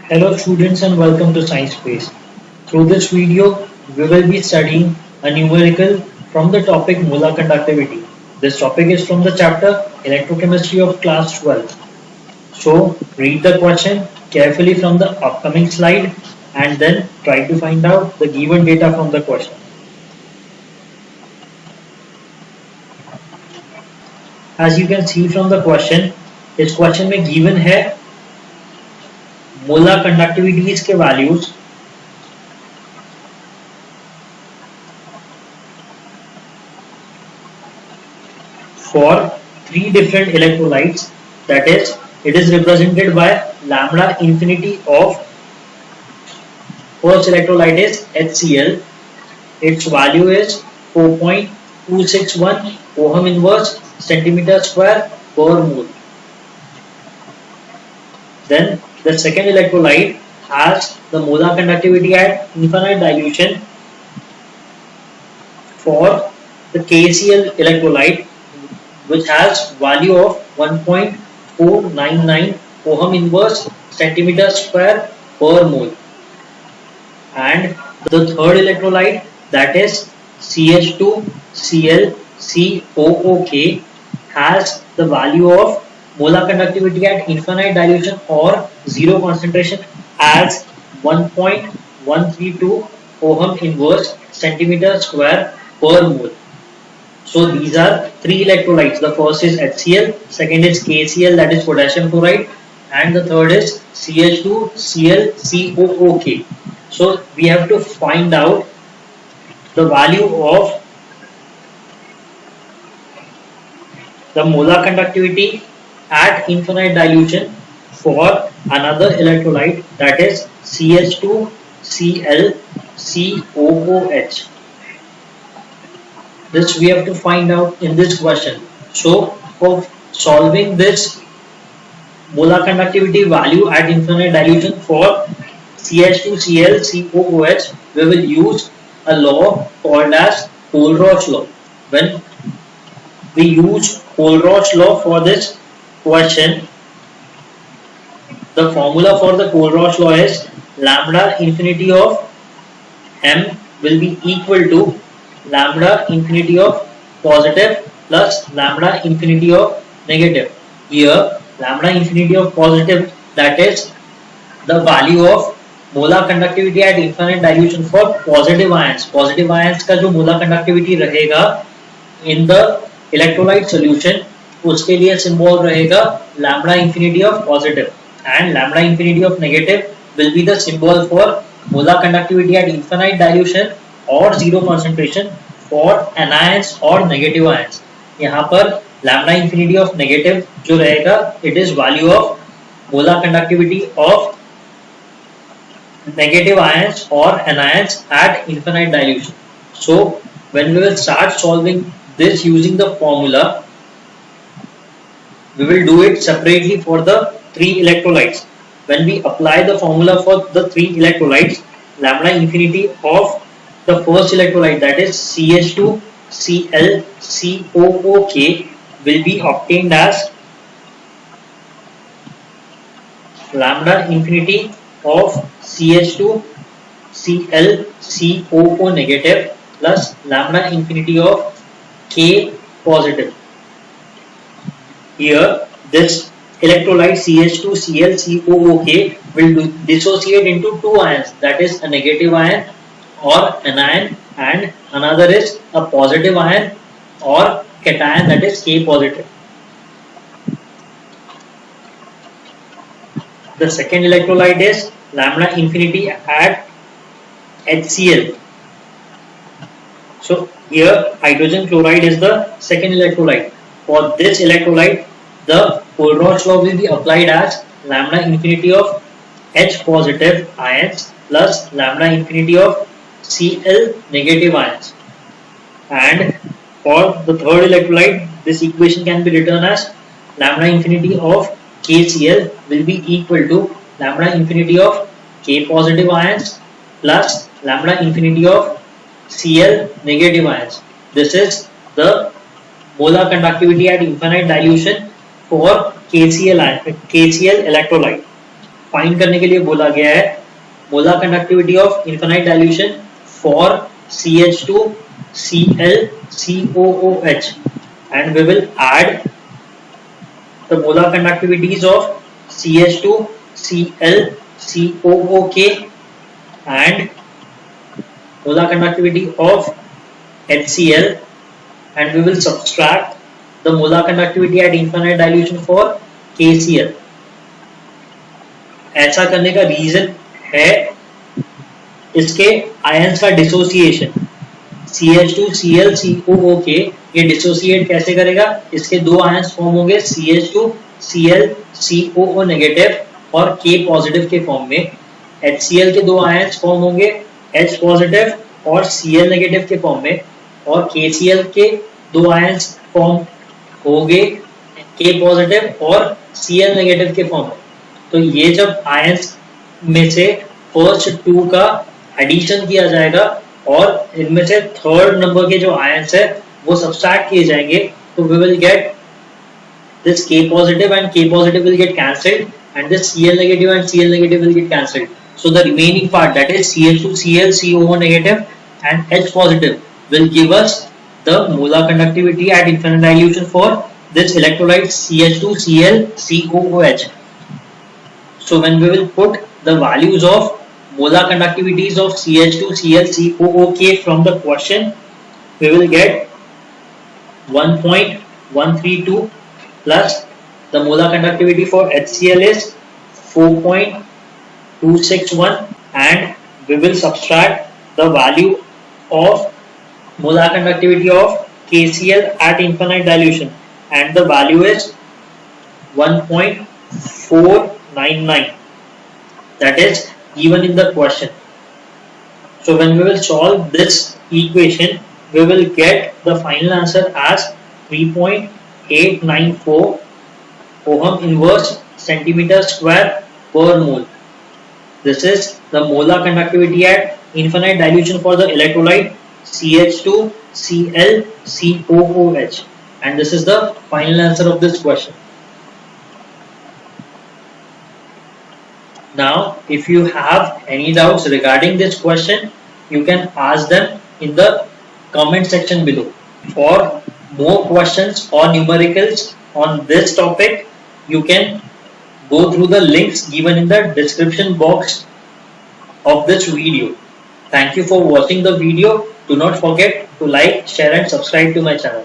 Hello students and welcome to Science Space. Through this video, we will be studying a numerical from the topic molar conductivity. This topic is from the chapter Electrochemistry of class 12. So read the question carefully from the upcoming slide and then try to find out the given data from the question. As you can see from the question, इस question में given है molar conductivities के values for three different electrolytes, that is it is represented by lambda infinity of first electrolyte is HCl. Its value is 4.261 ohm inverse centimeter square per mole. Then the second electrolyte has the molar conductivity at infinite dilution for the KCl electrolyte, which has value of 1.499 ohm inverse centimeter square per mole. And the third electrolyte, that is CH2Cl COOK, has the value of molar conductivity at infinite dilution or zero concentration as 1.132 ohm inverse centimeter square per mole. So these are three electrolytes. The first is HCl, second is KCl, that is potassium chloride, and the third is CH2Cl COOK. So we have to find out the value of the molar conductivity at infinite dilution for another electrolyte, that is CH2Cl COOH. This we have to find out in this question. So for solving this molar conductivity value at infinite dilution for CH2Cl COOH, we will use a law called as Kohlrausch law. When we use Kohlrausch law for this question, the formula for the Kohlrausch law is lambda infinity of m will be equal to lambda infinity of positive plus lambda infinity of negative. Here lambda infinity of positive, that is the value of molar conductivity at infinite dilution for positive ions. Positive ions का जो molar conductivity रहेगा in the electrolyte solution, उसके लिए symbol रहेगा lambda infinity of positive, and lambda infinity of negative will be the symbol for molar conductivity at infinite dilution or zero concentration for anions or negative ions. यहाँ पर lambda infinity of negative जो रहेगा, it is value of molar conductivity of negative ions or anions at infinite dilution. So when we will start solving this using the formula, we will do it separately for the three electrolytes. When we apply the formula for the three electrolytes, lambda infinity of the first electrolyte, that is CH2Cl COOK, will be obtained as lambda infinity of CH2Cl COO negative plus lambda infinity of K positive. Here this electrolyte CH2Cl COOK will dissociate into two ions, that is a negative ion or anion, and another is a positive ion or cation, that is K positive. The second electrolyte is lambda infinity at HCl. So here hydrogen chloride is the second electrolyte. For this electrolyte, the Kohlrausch law will be applied as lambda infinity of H positive ions plus lambda infinity of Cl negative ions. And for the third electrolyte, this equation can be written as lambda infinity of KCl will be equal to lambda infinity of K positive ions plus lambda infinity of Cl negative ions. This is the molar conductivity at infinite dilution for KCl electrolyte. Find करने के लिए बोला गया है molar conductivity of infinite dilution for CH2Cl COOH and we will add the molar conductivities of CH2Cl COOK and molar conductivity of HCl, and we will subtract the molar conductivity at infinite dilution for KCl. ऐसा करने का reason है इसके ions का dissociation. CH2Cl COOK ये dissociate कैसे करेगा? इसके दो आयंस फॉर्म होंगे CH2Cl COO नेगेटिव और K पॉजिटिव के फॉर्म में। HCl के दो आयंस फॉर्म होंगे H पॉजिटिव और Cl नेगेटिव के फॉर्म में, और KCl के दो आयंस फॉर्म होंगे K पॉजिटिव और Cl नेगेटिव के फॉर्म में। तो ये जब आयंस में से फर्स्ट टू का एडिशन किया जाएगा और इनमें से थर्ड नंबर के जो आयंस है वो सब्सट्रैक्ट किए जाएंगे, तो we will get this K positive and K positive will get cancelled, and this Cl negative and Cl negative will get cancelled. So the remaining part, that is CH2Cl COO negative and H positive, will give us the molar conductivity at infinite dilution for this electrolyte CH2Cl COOH. So when we will put the values of molar conductivities of CH2Cl COOK from the question, we will get 1.132 plus the molar conductivity for HCl is 4.261, and we will subtract the value of molar conductivity of KCl at infinite dilution, and the value is 1.499. that is given in the question. So when we will solve this equation, we will get the final answer as 3.894 ohm inverse centimeter square per mole. This is the molar conductivity at infinite dilution for the electrolyte CH2Cl COOH, and this is the final answer of this question. Now, if you have any doubts regarding this question, you can ask them in the comment section below. For more questions or numericals on this topic, you can go through the links given in the description box of this video. Thank you for watching the video. Do not forget to like, share and subscribe to my channel.